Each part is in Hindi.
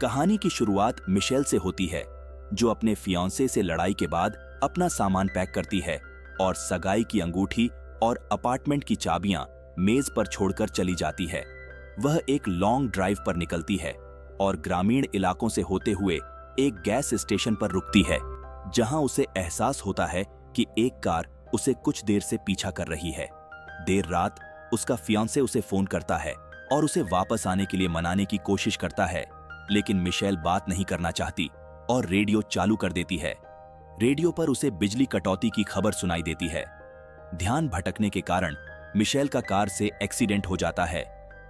कहानी की शुरुआत मिशेल से होती है, जो अपने फियांसे से लड़ाई के बाद अपना सामान पैक करती है और सगाई की अंगूठी और अपार्टमेंट की चाबियां मेज पर छोड़कर चली जाती है। वह एक लॉन्ग ड्राइव पर निकलती है और ग्रामीण इलाकों से होते हुए एक गैस स्टेशन पर रुकती है, जहां उसे एहसास होता है कि एक कार उसे कुछ देर से पीछा कर रही है। देर रात उसका फियांसे उसे फोन करता है और उसे वापस आने के लिए मनाने की कोशिश करता है, लेकिन मिशेल बात नहीं करना चाहती और रेडियो चालू कर देती है। रेडियो पर उसे बिजली कटौती की खबर सुनाई देती है। ध्यान भटकने के कारण मिशेल का कार से एक्सीडेंट हो जाता है।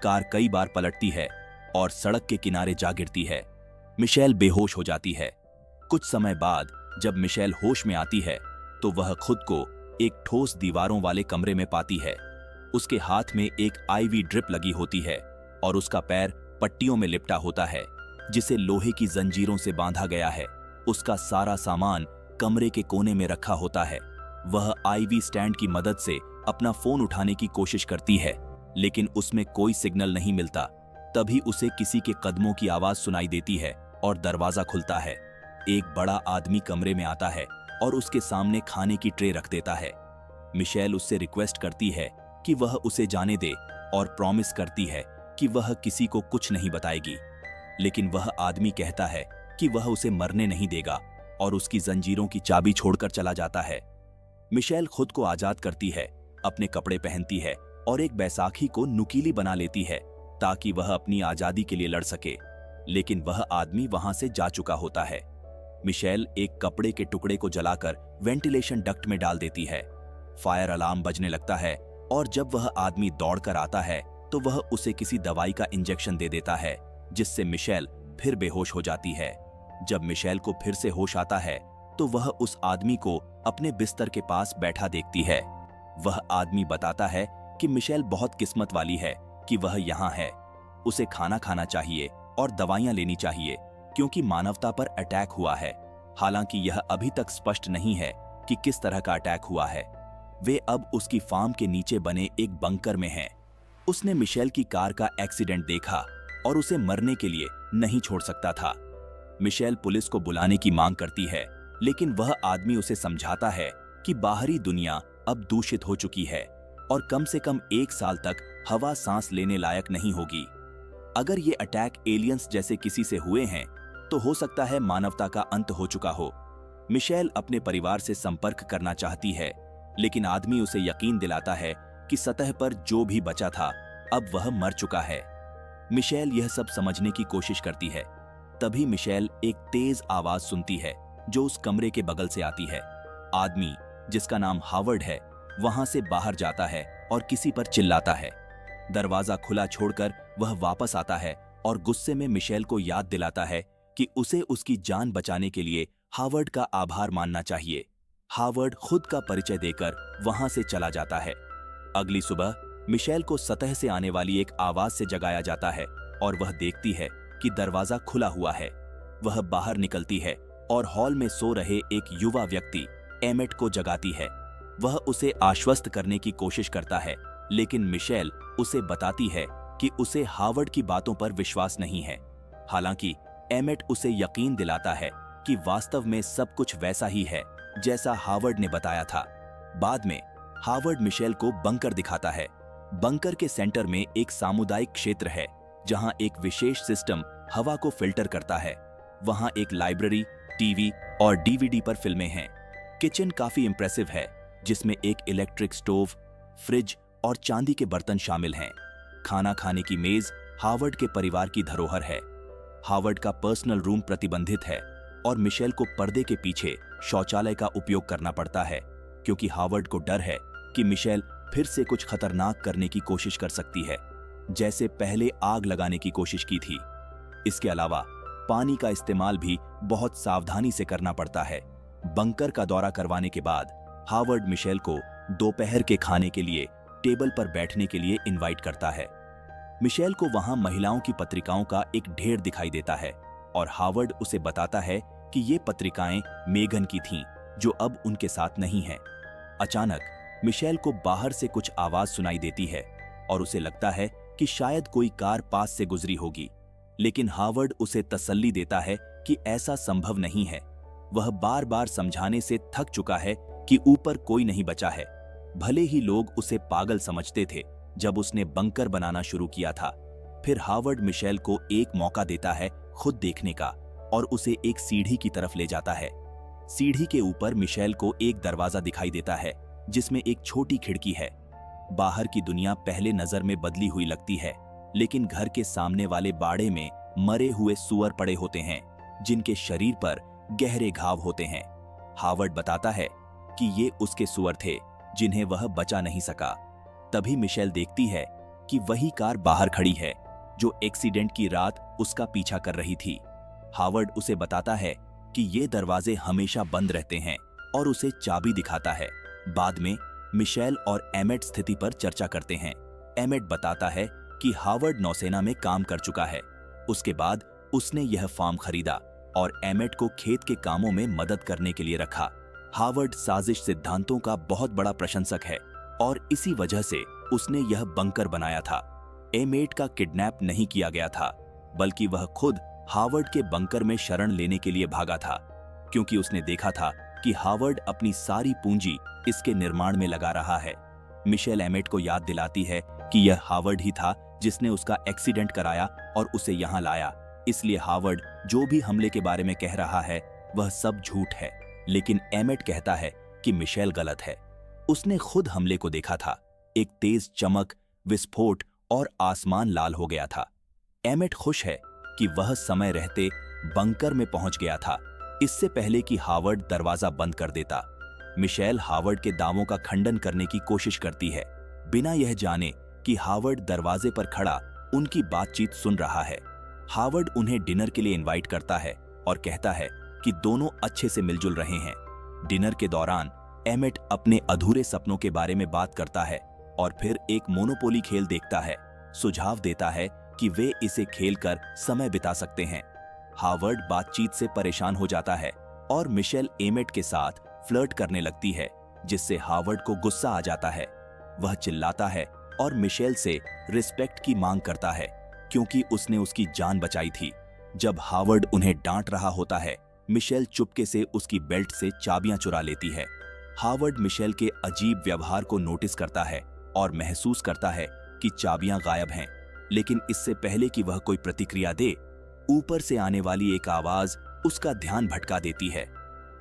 कार कई बार पलटती है और सड़क के किनारे जा गिरती है। मिशेल बेहोश हो जाती है। कुछ समय बाद जब मिशेल होश में आती है तो वह खुद को एक ठोस दीवारों वाले कमरे में पाती है। उसके हाथ में एक आईवी ड्रिप लगी होती है और उसका पैर पट्टियों में लिपटा होता है, जिसे लोहे की जंजीरों से बांधा गया है। उसका सारा सामान कमरे के कोने में रखा होता है। वह आईवी स्टैंड की मदद से अपना फोन उठाने की कोशिश करती है, लेकिन उसमें कोई सिग्नल नहीं मिलता। तभी उसे किसी के कदमों की आवाज सुनाई देती है और दरवाजा खुलता है। एक बड़ा आदमी कमरे में आता है और उसके सामने खाने की ट्रे रख देता है। मिशेल उससे रिक्वेस्ट करती है कि वह उसे जाने दे और प्रॉमिस करती है कि वह किसी को कुछ नहीं बताएगी, लेकिन वह आदमी कहता है कि वह उसे मरने नहीं देगा और उसकी जंजीरों की चाबी छोड़कर चला जाता है। मिशेल खुद को आजाद करती है, अपने कपड़े पहनती है और एक बैसाखी को नुकीली बना लेती है ताकि वह अपनी आजादी के लिए लड़ सके, लेकिन वह आदमी वहां से जा चुका होता है। मिशेल एक कपड़े के टुकड़े को जलाकर वेंटिलेशन डक्ट में डाल देती है। फायर अलार्म बजने लगता है और जब वह आदमी दौड़कर आता है तो वह उसे किसी दवाई का इंजेक्शन दे देता है, जिससे मिशेल फिर बेहोश हो जाती है। जब मिशेल को फिर से होश आता है तो वह उस आदमी को अपने बिस्तर के पास बैठा देखती है। वह आदमी बताता है कि मिशेल बहुत किस्मत वाली है कि वह यहाँ है। उसे खाना खाना चाहिए और दवाइयां लेनी चाहिए क्योंकि मानवता पर अटैक हुआ है। हालांकि यह अभी तक स्पष्ट नहीं है कि किस तरह का अटैक हुआ है। वे अब उसकी फार्म के नीचे बने एक बंकर में हैं। उसने मिशेल की कार का एक्सीडेंट देखा और उसे मरने के लिए नहीं छोड़ सकता था। मिशेल पुलिस को बुलाने की मांग करती है, लेकिन वह आदमी उसे समझाता है कि बाहरी दुनिया अब दूषित हो चुकी है और कम से कम 1 साल तक हवा सांस लेने लायक नहीं होगी। अगर ये अटैक एलियंस जैसे किसी से हुए हैं तो हो सकता है मानवता का अंत हो चुका हो। मिशेल अपने परिवार से संपर्क करना चाहती है, लेकिन आदमी उसे यकीन दिलाता है कि सतह पर जो भी बचा था अब वह मर चुका है। मिशेल यह सब समझने की कोशिश करती है। तभी मिशेल एक तेज आवाज सुनती है जो उस कमरे के बगल से आती है। आदमी, जिसका नाम हावर्ड है, वहां से बाहर जाता है और किसी पर चिल्लाता है। दरवाजा खुला छोड़कर वह वापस आता है और गुस्से में मिशेल को याद दिलाता है कि उसे उसकी जान बचाने के लिए हावर्ड का आभार मानना चाहिए। हावर्ड खुद का परिचय देकर वहां से चला जाता है। अगली सुबह मिशेल को सतह से आने वाली एक आवाज से जगाया जाता है और वह देखती है कि दरवाजा खुला हुआ है। वह बाहर निकलती है और हॉल में सो रहे एक युवा व्यक्ति एमेट को जगाती है। वह उसे आश्वस्त करने की कोशिश करता है, लेकिन मिशेल उसे बताती है कि उसे हावर्ड की बातों पर विश्वास नहीं है। हालांकि एमेट उसे यकीन दिलाता है कि वास्तव में सब कुछ वैसा ही है जैसा हावर्ड ने बताया था। बाद में हावर्ड मिशेल को बंकर दिखाता है। बंकर के सेंटर में एक सामुदायिक क्षेत्र है जहां एक विशेष सिस्टम हवा को फिल्टर करता है। वहां एक लाइब्रेरी, टीवी और डीवीडी पर फिल्में हैं। किचन काफी इंप्रेसिव है, जिसमें एक इलेक्ट्रिक स्टोव, फ्रिज और चांदी के बर्तन शामिल हैं। खाना खाने की मेज हावर्ड के परिवार की धरोहर है। हावर्ड का पर्सनल रूम प्रतिबंधित है और मिशेल को पर्दे के पीछे शौचालय का उपयोग करना पड़ता है, क्योंकि हावर्ड को डर है कि मिशेल फिर से कुछ खतरनाक करने की कोशिश कर सकती है, जैसे पहले आग लगाने की कोशिश की थी। इसके अलावा पानी का इस्तेमाल भी बहुत सावधानी से करना पड़ता है। बंकर का दौरा करवाने के बाद हावर्ड मिशेल को दोपहर के खाने के लिए टेबल पर बैठने के लिए इनवाइट करता है। मिशेल को वहां महिलाओं की पत्रिकाओं का एक ढेर दिखाई देता है और हावर्ड उसे बताता है कि ये पत्रिकाएं मेगन की थीं, जो अब उनके साथ नहीं है। अचानक मिशेल को बाहर से कुछ आवाज सुनाई देती है और उसे लगता है कि शायद कोई कार पास से गुजरी होगी। लेकिन हावर्ड उसे तसल्ली देता है कि ऐसा संभव नहीं है। वह बार बार समझाने से थक चुका है कि ऊपर कोई नहीं बचा है। भले ही लोग उसे पागल समझते थे जब उसने बंकर बनाना शुरू किया था। फिर हावर्ड मिशेल को एक मौका देता है खुद देखने का और उसे एक सीढ़ी की तरफ ले जाता है। सीढ़ी के ऊपर मिशेल को एक दरवाजा दिखाई देता है जिसमें एक छोटी खिड़की है। बाहर की दुनिया पहले नजर में बदली हुई लगती है, लेकिन घर के सामने वाले बाड़े में मरे हुए सूअर पड़े होते हैं जिनके शरीर पर गहरे घाव होते हैं। हावर्ड बताता है कि ये उसके सूअर थे जिन्हें वह बचा नहीं सका। तभी मिशेल देखती है कि वही कार बाहर खड़ी है जो एक्सीडेंट की रात उसका पीछा कर रही थी। हावर्ड उसे बताता है कि ये दरवाजे हमेशा बंद रहते हैं और उसे चाबी दिखाता है। बाद में मिशेल और एमेट स्थिति पर चर्चा करते हैं। एमेट बताता है कि हावर्ड नौसेना में काम कर चुका है। उसके बाद उसने यह फार्म खरीदा और एमेट को खेत के कामों में मदद करने के लिए रखा। हावर्ड साजिश सिद्धांतों का बहुत बड़ा प्रशंसक है और इसी वजह से उसने यह बंकर बनाया था। एमेट का किडनैप नहीं किया गया था, बल्कि वह खुद हावर्ड के बंकर में शरण लेने के लिए भागा था, क्योंकि उसने देखा था कि हावर्ड अपनी सारी पूंजी इसके निर्माण में लगा रहा है। मिशेल एमेट को याद दिलाती है कि यह हावर्ड ही था जिसने उसका एक्सीडेंट कराया और उसे यहाँ लाया। इसलिए हावर्ड जो भी हमले के बारे में कह रहा है वह सब झूठ है। लेकिन एमेट कहता है कि मिशेल गलत है। उसने खुद हमले को देखा था। एक तेज चमक, विस्फोट और आसमान लाल हो गया था। एमेट खुश है कि वह समय रहते बंकर में पहुंच गया था, इससे पहले कि हावर्ड दरवाजा बंद कर देता। मिशेल हावर्ड के दावों का खंडन करने की कोशिश करती है, बिना यह जाने कि हावर्ड दरवाजे पर खड़ा उनकी बातचीत सुन रहा है। हावर्ड उन्हें डिनर के लिए इनवाइट करता है और कहता है कि दोनों अच्छे से मिलजुल रहे हैं। डिनर के दौरान एमेट अपने अधूरे सपनों के बारे में बात करता है और फिर एक मोनोपोली खेल देखता है। सुझाव देता है कि वे इसे खेलकर समय बिता सकते हैं। हावर्ड बातचीत से परेशान हो जाता है और मिशेल एमेट के साथ फ्लर्ट करने लगती है, जिससे हावर्ड को गुस्सा आ जाता है। वह चिल्लाता है और मिशेल से रिस्पेक्ट की मांग करता है, क्योंकि उसने उसकी जान बचाई थी। जब हावर्ड उन्हें डांट रहा होता है, मिशेल चुपके से उसकी बेल्ट से चाबियां चुरा लेती है। हावर्ड मिशेल के अजीब व्यवहार को नोटिस करता है और महसूस करता है कि चाबियां गायब हैं। लेकिन इससे पहले कि वह कोई प्रतिक्रिया दे, ऊपर से आने वाली एक आवाज उसका ध्यान भटका देती है।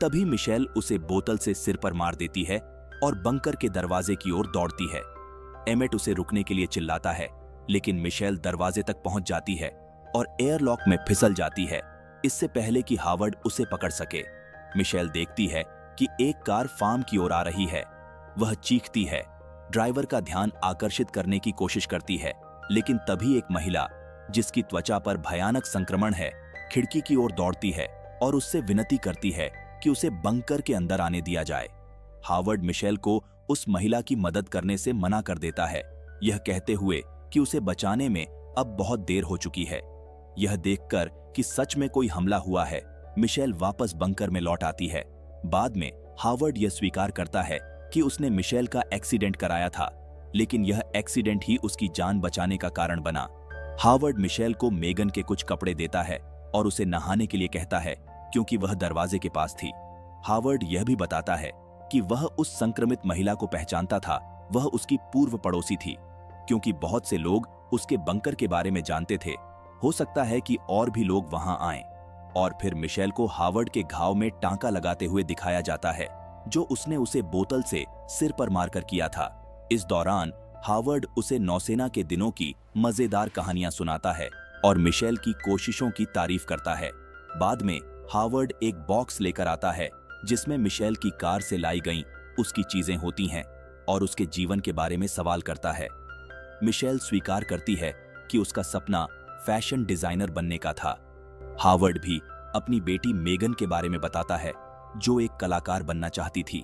तभी मिशेल उसे बोतल से सिर पर मार देती है और बंकर के दरवाजे की ओर दौड़ती है। एमेट उसे रुकने के लिए चिल्लाता है, लेकिन मिशेल दरवाजे तक पहुंच जाती है और एयरलॉक में फिसल जाती है, इससे पहले कि हावर्ड उसे पकड़ सके। मिशेल देखती है कि एक कार फार्म की ओर आ रही है। वह चीखती है, ड्राइवर का ध्यान आकर्षित करने की कोशिश करती है, लेकिन तभी एक महिला जिसकी त्वचा पर भयानक संक्रमण है, खिड़की की ओर दौड़ती है और उससे विनती करती है कि उसे बंकर के अंदर आने दिया जाए। हावर्ड मिशेल को उस महिला की मदद करने से मना कर देता है, यह कहते हुए कि उसे बचाने में अब बहुत देर हो चुकी है। यह देखकर कि सच में कोई हमला हुआ है, मिशेल वापस बंकर में लौट आती है। बाद में हावर्ड यह स्वीकार करता है कि उसने मिशेल का एक्सीडेंट कराया था, लेकिन यह एक्सीडेंट ही उसकी जान बचाने का कारण बना। हावर्ड मिशेल को मेगन के कुछ कपड़े देता है और उसे नहाने के लिए कहता है, क्योंकि वह दरवाजे के पास थी। हावर्ड यह भी बताता है कि वह उस संक्रमित महिला को पहचानता था। वह उसकी पूर्व पड़ोसी थी, क्योंकि बहुत से लोग उसके बंकर के बारे में जानते थे। हो सकता है कि और भी लोग वहां आएं। और फिर मिशेल को हावर्ड के घाव में टांका लगाते हुए दिखाया जाता है, जो उसने उसे बोतल से सिर पर मारकर किया था। इस दौरान हावर्ड उसे नौसेना के दिनों की मजेदार कहानियां सुनाता है और मिशेल की कोशिशों की तारीफ करता है। बाद में हावर्ड एक बॉक्स लेकर आता है जिसमें मिशेल की कार से लाई गई उसकी चीजें होती हैं और उसके जीवन के बारे में सवाल करता है। मिशेल स्वीकार करती है कि उसका सपना फैशन डिजाइनर बनने का था। हावर्ड भी अपनी बेटी मेगन के बारे में बताता है, जो एक कलाकार बनना चाहती थी।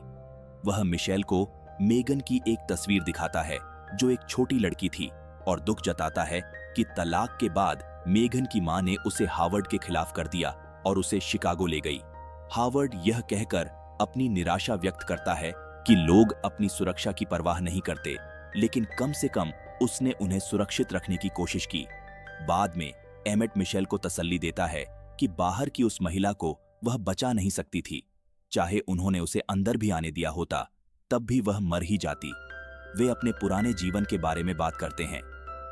वह मिशेल को मेगन की एक तस्वीर दिखाता है, जो एक छोटी लड़की थी, और दुख जताता है कि तलाक के बाद मेगन की मां ने उसे हावर्ड के खिलाफ कर दिया और उसे शिकागो ले गई। हावर्ड यह कहकर अपनी निराशा व्यक्त करता है कि लोग अपनी सुरक्षा की परवाह नहीं करते, लेकिन कम से कम उसने उन्हें सुरक्षित रखने की कोशिश की। बाद में एमेट मिशेल को तसल्ली देता है कि बाहर की उस महिला को वह बचा नहीं सकती थी। चाहे उन्होंने उसे अंदर भी आने दिया होता, तब भी वह मर ही जाती। वे अपने पुराने जीवन के बारे में बात करते हैं।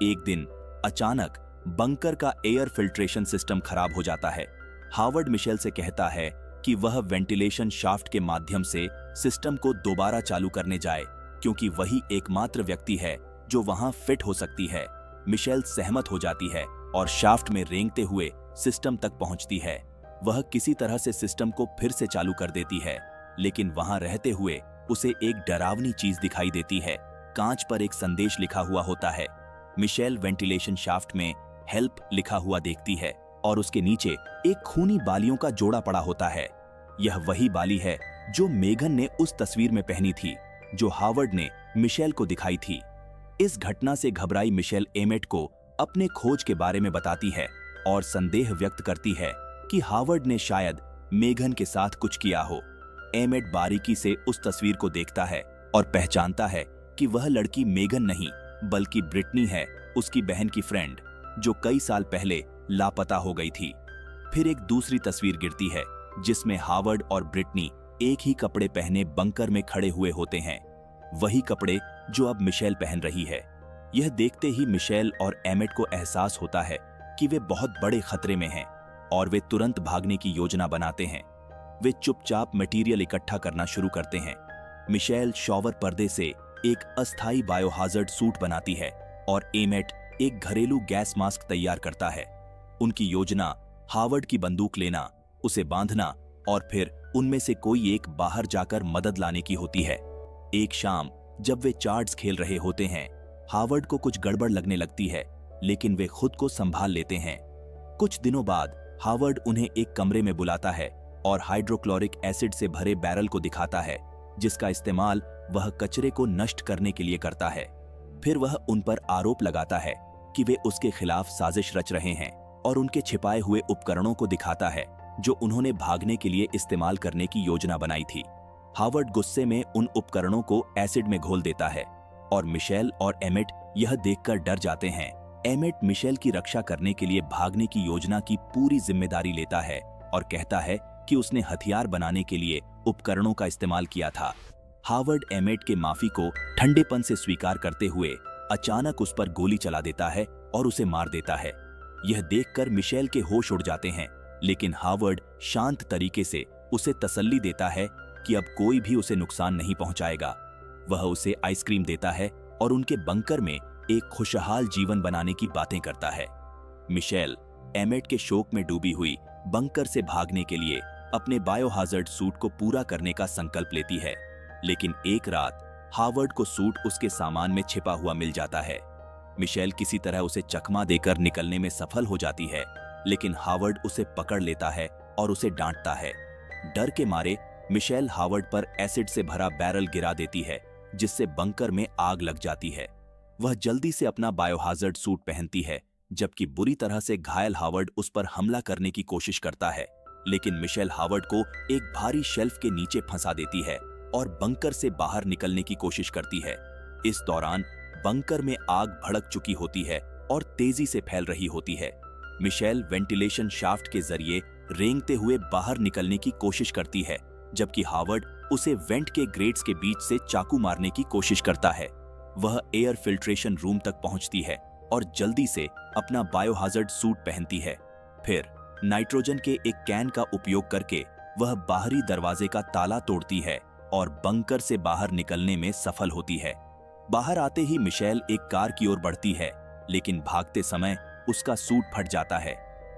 एक दिन अचानक बंकर का एयर फिल्ट्रेशन सिस्टम खराब हो जाता है। हावर्ड मिशेल से कहता है कि वह वेंटिलेशन शाफ्ट के माध्यम से सिस्टम को दोबारा चालू करने जाए, क्योंकि वही एकमात्र व्यक्ति है जो वहां फिट हो सकती है। मिशेल सहमत हो जाती है और शाफ्ट में रेंगते हुए सिस्टम तक पहुंचती है। वह किसी तरह से सिस्टम को फिर से चालू कर देती है, लेकिन वहां रहते हुए उसे एक डरावनी चीज दिखाई देती है। कांच पर एक संदेश लिखा हुआ होता है। मिशेल वेंटिलेशन शाफ्ट में हेल्प लिखा हुआ देखती है और उसके नीचे एक खूनी बालियों का जोड़ा पड़ा होता है। यह वही बाली है जो मेगन ने उस तस्वीर में पहनी थी, जो हावर्ड ने मिशेल को दिखाई थी। इस घटना से घबराई मिशेल एमेट को अपने खोज के बारे में बताती है और संदेह व्यक्त करती है कि हावर्ड ने शायद मेगन के साथ कुछ किया हो। एमेट बारीकी से उस तस्वीर को देखता है और पहचानता है कि वह लड़की मेगन नहीं बल्कि ब्रिटनी है, उसकी बहन की फ्रेंड, जो कई साल पहले लापता हो गई थी। फिर एक दूसरी तस्वीर गिरती है जिसमें हावर्ड और ब्रिटनी एक ही कपड़े पहने बंकर में खड़े हुए होते हैं, वही कपड़े जो अब मिशेल पहन रही है। यह देखते ही मिशेल और एमेट को एहसास होता है कि वे बहुत बड़े खतरे में हैं और वे तुरंत भागने की योजना बनाते हैं। वे चुपचाप मटेरियल इकट्ठा करना शुरू करते हैं। मिशेल शॉवर पर्दे से एक अस्थायी बायोहाजर्ड सूट बनाती है और एमेट एक घरेलू गैस मास्क तैयार करता है। उनकी योजना हावर्ड की बंदूक लेना, उसे बांधना और फिर उनमें से कोई एक बाहर जाकर मदद लाने की होती है। एक शाम जब वे चार्ट्स खेल रहे होते हैं, हावर्ड को कुछ गड़बड़ लगने लगती है, लेकिन वे खुद को संभाल लेते हैं। कुछ दिनों बाद हावर्ड उन्हें एक कमरे में बुलाता है और हाइड्रोक्लोरिक एसिड से भरे बैरल को दिखाता है, जिसका इस्तेमाल वह कचरे को नष्ट करने के लिए करता है। फिर वह उन पर आरोप लगाता है कि वे उसके खिलाफ साजिश रच रहे हैं और उनके छिपाए हुए उपकरणों को दिखाता है जो उन्होंने भागने के लिए इस्तेमाल करने की योजना बनाई थी। हावर्ड गुस्से में उन उपकरणों को एसिड में घोल देता है और मिशेल और एमेट यह देखकर डर जाते हैं। एमेट मिशेल की रक्षा करने के लिए भागने की योजना की पूरी जिम्मेदारी लेता है और कहता है कि उसने हथियार बनाने के लिए उपकरणों का इस्तेमाल किया था। हावर्ड एमेट के माफी को ठंडेपन से स्वीकार करते हुए अचानक उस पर गोली चला देता है और उसे मार देता है। यह देखकर मिशेल के होश उड़ जाते हैं, लेकिन हावर्ड शांत तरीके से उसे तसल्ली देता है कि अब कोई भी उसे नुकसान नहीं पहुंचाएगा। वह उसे आइसक्रीम देता है और उनके बंकर में एक खुशहाल जीवन बनाने की बातें करता है। मिशेल एमेट के शोक में डूबी हुई बंकर से भागने के लिए अपने बायोहाजर्ड सूट को पूरा करने का संकल्प लेती है, लेकिन एक रात हावर्ड को सूट उसके सामान में छिपा हुआ मिल जाता है। मिशेल किसी तरह उसे चकमा देकर निकलने में सफल हो जाती है, लेकिन हावर्ड उसे पकड़ लेता है और उसे डांटता है। डर के मारे मिशेल हावर्ड पर एसिड से भरा बैरल गिरा देती है, जिससे बंकर में आग लग जाती है। वह जल्दी से अपना बायोहाजर्ड सूट पहनती है, जबकि बुरी तरह से घायल हावर्ड उस पर हमला करने की कोशिश करता है, लेकिन मिशेल हावर्ड को एक भारी शेल्फ के नीचे फंसा देती है और बंकर से बाहर निकलने की कोशिश करती है। इस दौरान बंकर में आग भड़क चुकी होती है और तेजी से फैल रही होती है। मिशेल वेंटिलेशन शाफ्ट के जरिए रेंगते हुए बाहर निकलने की कोशिश करती है, जबकि हावर्ड उसे वेंट के ग्रेट्स के बीच से चाकू मारने की कोशिश करता है। वह एयर फिल्ट्रेशन रूम तक पहुंचती है और जल्दी से अपना बायोहाजर्ड सूट पहनती है। फिर नाइट्रोजन के एक कैन का उपयोग करके वह बाहरी दरवाजे का ताला तोड़ती है और बंकर से बाहर निकलने में सफल होती है। बाहर आते ही मिशेल एक कार की ओर बढ़ती है, लेकिन भागते समय उसका सूट फट जाता है।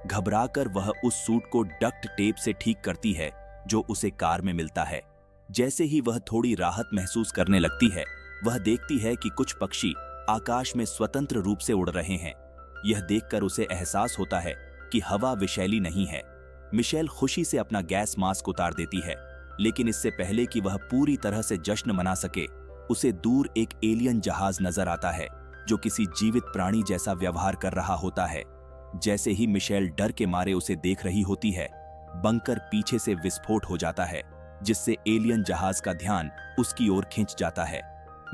घबराकर वह उस सूट को डक्ट टेप से ठीक करती है जो उसे कार में मिलता है। जैसे ही वह थोड़ी राहत महसूस करने लगती है, वह देखती है कि कुछ पक्षी आकाश में स्वतंत्र रूप से उड़ रहे हैं। यह देखकर उसे एहसास होता है कि हवा विषैली नहीं है। मिशेल खुशी से अपना गैस मास्क उतार देती है, लेकिन इससे पहले कि वह पूरी तरह से जश्न मना सके, उसे दूर एक एलियन जहाज नजर आता है जो किसी जीवित प्राणी जैसा व्यवहार कर रहा होता है। जैसे ही मिशेल डर के मारे उसे देख रही होती है, बंकर पीछे से विस्फोट हो जाता है, जिससे एलियन जहाज का ध्यान उसकी ओर खिंच जाता है।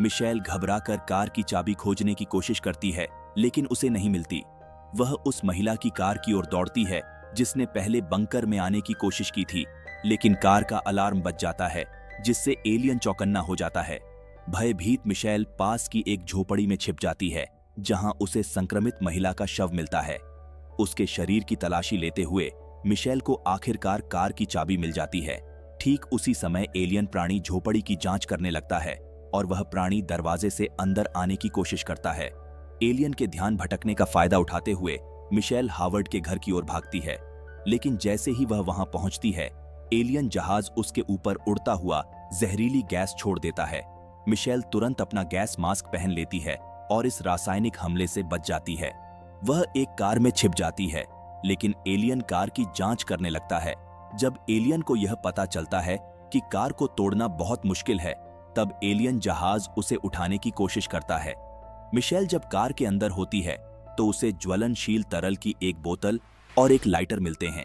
मिशेल घबराकर कार की चाबी खोजने की कोशिश करती है, लेकिन उसे नहीं मिलती। वह उस महिला की कार की ओर दौड़ती है जिसने पहले बंकर में आने की कोशिश की थी, लेकिन कार का अलार्म बज जाता है जिससे एलियन चौकन्ना हो जाता है। भयभीत मिशेल पास की एक झोपड़ी में छिप जाती है जहां उसे संक्रमित महिला का शव मिलता है। उसके शरीर की तलाशी लेते हुए मिशेल को आखिरकार कार की चाबी मिल जाती है। ठीक उसी समय एलियन प्राणी झोपड़ी की जांच करने लगता है और वह प्राणी दरवाजे से अंदर आने की कोशिश करता है। एलियन के ध्यान भटकने का फायदा उठाते हुए मिशेल हावर्ड के घर की ओर भागती है, लेकिन जैसे ही वह वहां पहुंचती है, एलियन जहाज उसके ऊपर उड़ता हुआ जहरीली गैस छोड़ देता है। मिशेल तुरंत अपना गैस मास्क पहन लेती है और इस रासायनिक हमले से बच जाती है। वह एक कार में छिप जाती है, लेकिन एलियन कार की जांच करने लगता है। जब एलियन को यह पता चलता है कि कार को तोड़ना बहुत मुश्किल है, तब एलियन जहाज उसे उठाने की कोशिश करता है। मिशेल जब कार के अंदर होती है तो उसे ज्वलनशील तरल की एक बोतल और एक लाइटर मिलते हैं।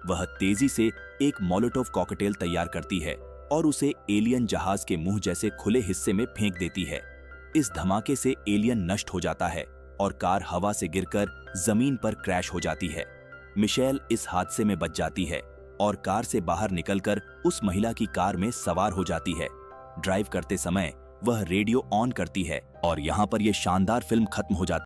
वह तेजी से एक मोलोटोव कॉकटेल तैयार करती है और उसे एलियन जहाज के मुंह जैसे खुले हिस्से में फेंक देती है। इस धमाके से एलियन नष्ट हो जाता है और कार हवा से गिरकर जमीन पर क्रैश हो जाती है। मिशेल इस हादसे में बच जाती है और कार से बाहर निकलकर उस महिला की कार में सवार हो जाती है। ड्राइव करते समय वह रेडियो ऑन करती है और यहाँ पर यह शानदार फिल्म खत्म हो जाती है।